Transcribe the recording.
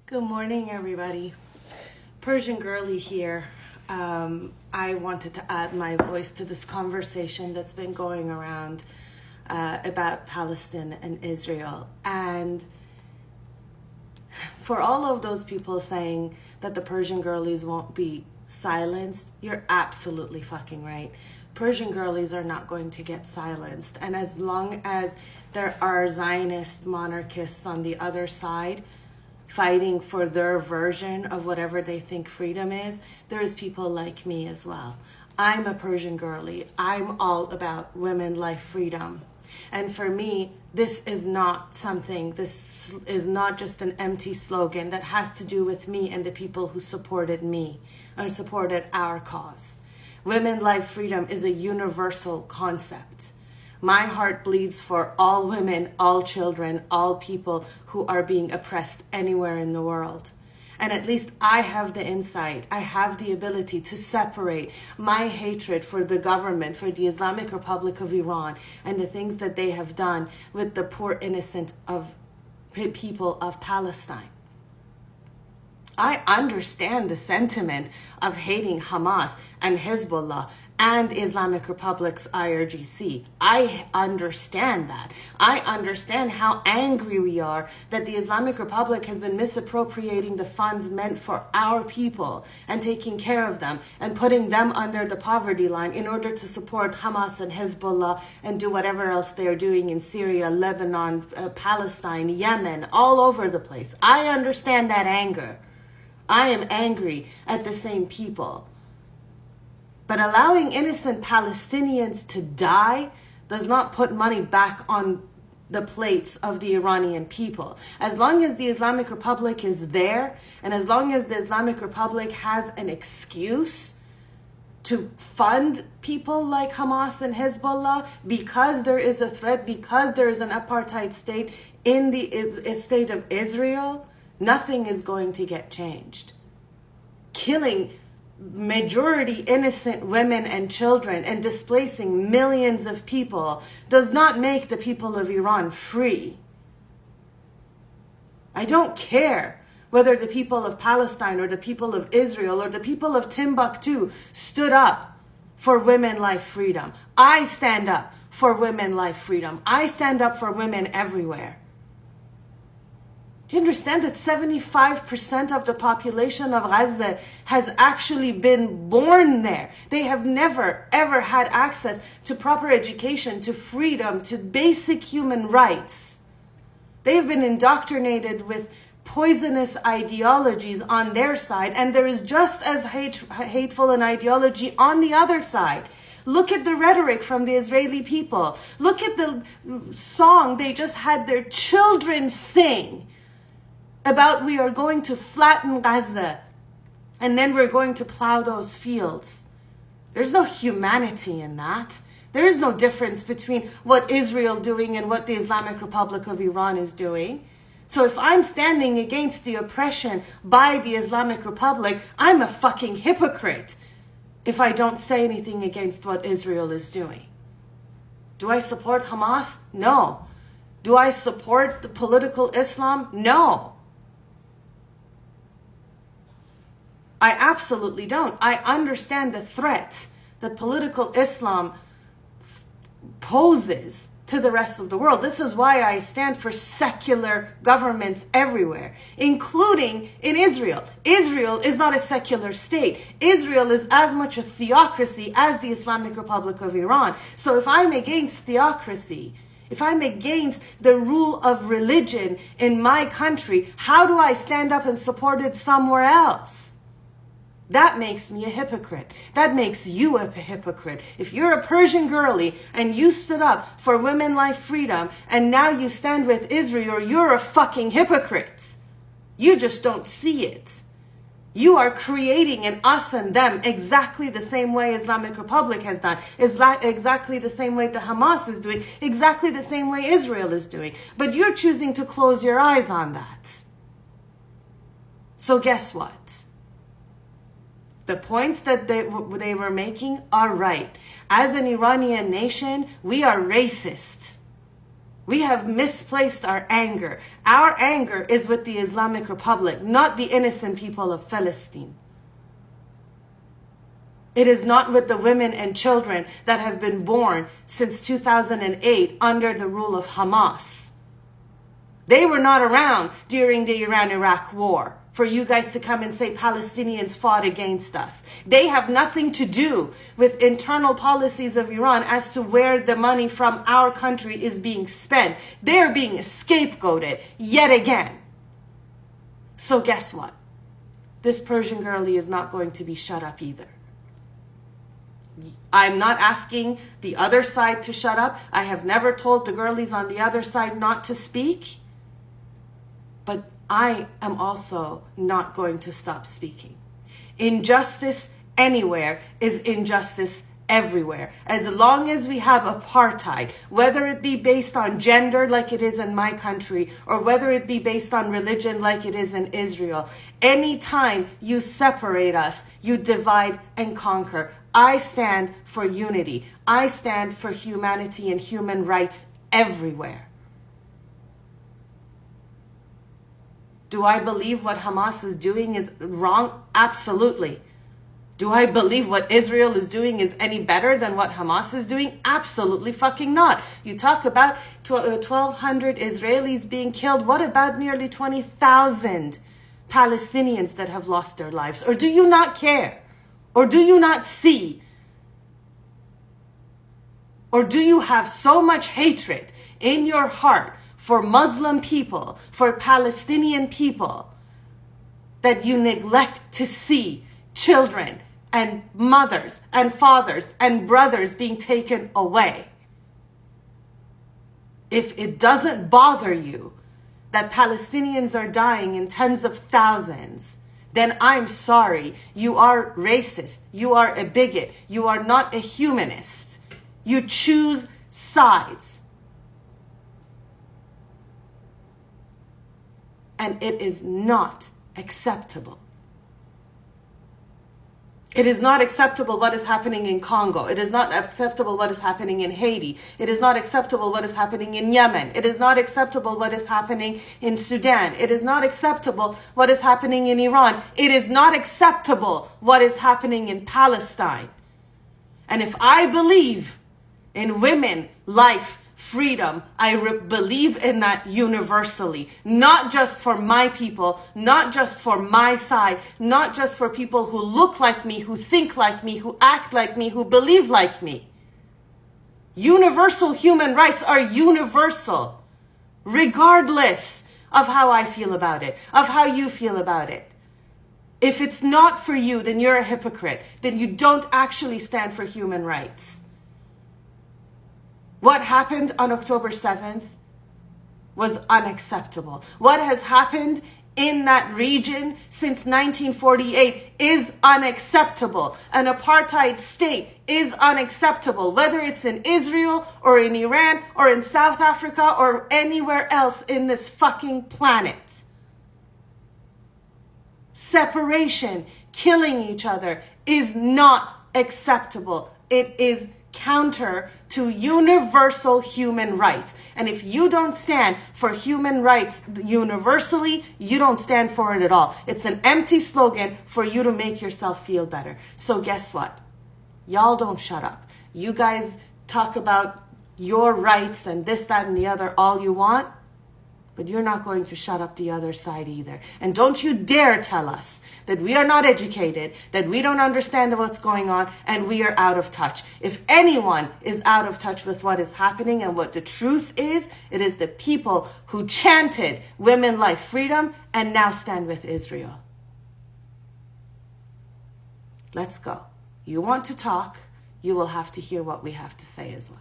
Good morning, everybody. Persian Girly here. I wanted to add my voice to this conversation that's been going around about Palestine and Israel. And for all of those people saying that the Persian girlies won't be silenced, you're absolutely fucking right. Persian girlies are not going to get silenced. And as long as there are Zionist monarchists on the other side fighting for their version of whatever they think freedom is, there's people like me as well. I'm a Persian girly. I'm all about women, life, freedom. And for me, this is not just an empty slogan that has to do with me and the people who supported me or supported our cause. Women, life, freedom is a universal concept. My heart bleeds for all women, all children, all people who are being oppressed anywhere in the world. And at least I have the insight, I have the ability to separate my hatred for the government, for the Islamic Republic of Iran, and the things that they have done with the poor innocent of people of Palestine. I understand the sentiment of hating Hamas and Hezbollah and Islamic Republic's IRGC. I understand that. I understand how angry we are that the Islamic Republic has been misappropriating the funds meant for our people and taking care of them and putting them under the poverty line in order to support Hamas and Hezbollah and do whatever else they're doing in Syria, Lebanon, Palestine, Yemen, all over the place. I understand that anger. I am angry at the same people. But allowing innocent Palestinians to die does not put money back on the plates of the Iranian people. As long as the Islamic Republic is there, and as long as the Islamic Republic has an excuse to fund people like Hamas and Hezbollah because there is a threat, because there is an apartheid state in the state of Israel, nothing is going to get changed. Killing majority innocent women and children and displacing millions of people does not make the people of Iran free. I don't care whether the people of Palestine or the people of Israel or the people of Timbuktu stood up for women, life, freedom. I stand up for women, life, freedom. I stand up for women everywhere. Do you understand that 75% of the population of Gaza has actually been born there? They have never, ever had access to proper education, to freedom, to basic human rights. They have been indoctrinated with poisonous ideologies on their side, and there is just as hateful an ideology on the other side. Look at the rhetoric from the Israeli people. Look at the song they just had their children sing about we are going to flatten Gaza and then we're going to plow those fields. There's no humanity in that. There is no difference between what Israel is doing and what the Islamic Republic of Iran is doing. So if I'm standing against the oppression by the Islamic Republic, I'm a fucking hypocrite if I don't say anything against what Israel is doing. Do I support Hamas? No. Do I support the political Islam? No. I absolutely don't. I understand the threat that political Islam poses to the rest of the world. This is why I stand for secular governments everywhere, including in Israel. Israel is not a secular state. Israel is as much a theocracy as the Islamic Republic of Iran. So if I'm against theocracy, if I'm against the rule of religion in my country, how do I stand up and support it somewhere else? That makes me a hypocrite. That makes you a hypocrite. If you're a Persian girly and you stood up for women, life, freedom, and now you stand with Israel, you're a fucking hypocrite. You just don't see it. You are creating an us and them exactly the same way Islamic Republic has done, exactly the same way the Hamas is doing, exactly the same way Israel is doing. But you're choosing to close your eyes on that. So guess what? The points that they were making are right. As an Iranian nation, we are racist. We have misplaced our anger. Our anger is with the Islamic Republic, not the innocent people of Palestine. It is not with the women and children that have been born since 2008 under the rule of Hamas. They were not around during the Iran-Iraq war for you guys to come and say Palestinians fought against us. They have nothing to do with internal policies of Iran as to where the money from our country is being spent. They're being scapegoated yet again. So guess what? This Persian girlie is not going to be shut up either. I'm not asking the other side to shut up. I have never told the girlies on the other side not to speak. But I am also not going to stop speaking. Injustice anywhere is injustice everywhere. As long as we have apartheid, whether it be based on gender like it is in my country, or whether it be based on religion like it is in Israel, anytime you separate us, you divide and conquer. I stand for unity. I stand for humanity and human rights everywhere. Do I believe what Hamas is doing is wrong? Absolutely. Do I believe what Israel is doing is any better than what Hamas is doing? Absolutely fucking not. You talk about 1,200 Israelis being killed. What about nearly 20,000 Palestinians that have lost their lives? Or do you not care? Or do you not see? Or do you have so much hatred in your heart for Muslim people, for Palestinian people, that you neglect to see children and mothers and fathers and brothers being taken away? If it doesn't bother you that Palestinians are dying in tens of thousands, then I'm sorry, you are racist, you are a bigot, you are not a humanist. You choose sides. And it is not acceptable. It is not acceptable what is happening in Congo. It is not acceptable what is happening in Haiti. It is not acceptable what is happening in Yemen. It is not acceptable what is happening in Sudan. It is not acceptable what is happening in Iran. It is not acceptable what is happening in Palestine. And if I believe in women, life, freedom, I believe in that universally, not just for my people, not just for my side, not just for people who look like me, who think like me, who act like me, who believe like me. Universal human rights are universal, regardless of how I feel about it, of how you feel about it. If it's not for you, then you're a hypocrite. Then you don't actually stand for human rights. What happened on October 7th was unacceptable. What has happened in that region since 1948 is unacceptable. An apartheid state is unacceptable, whether it's in Israel or in Iran or in South Africa or anywhere else in this fucking planet. Separation, killing each other is not acceptable. It is counter to universal human rights. And if you don't stand for human rights universally, you don't stand for it at all. It's an empty slogan for you to make yourself feel better. So guess what? Y'all don't shut up. You guys talk about your rights and this, that, and the other all you want, but you're not going to shut up the other side either. And don't you dare tell us that we are not educated, that we don't understand what's going on, and we are out of touch. If anyone is out of touch with what is happening and what the truth is, it is the people who chanted women, life, freedom, and now stand with Israel. Let's go. You want to talk, you will have to hear what we have to say as well.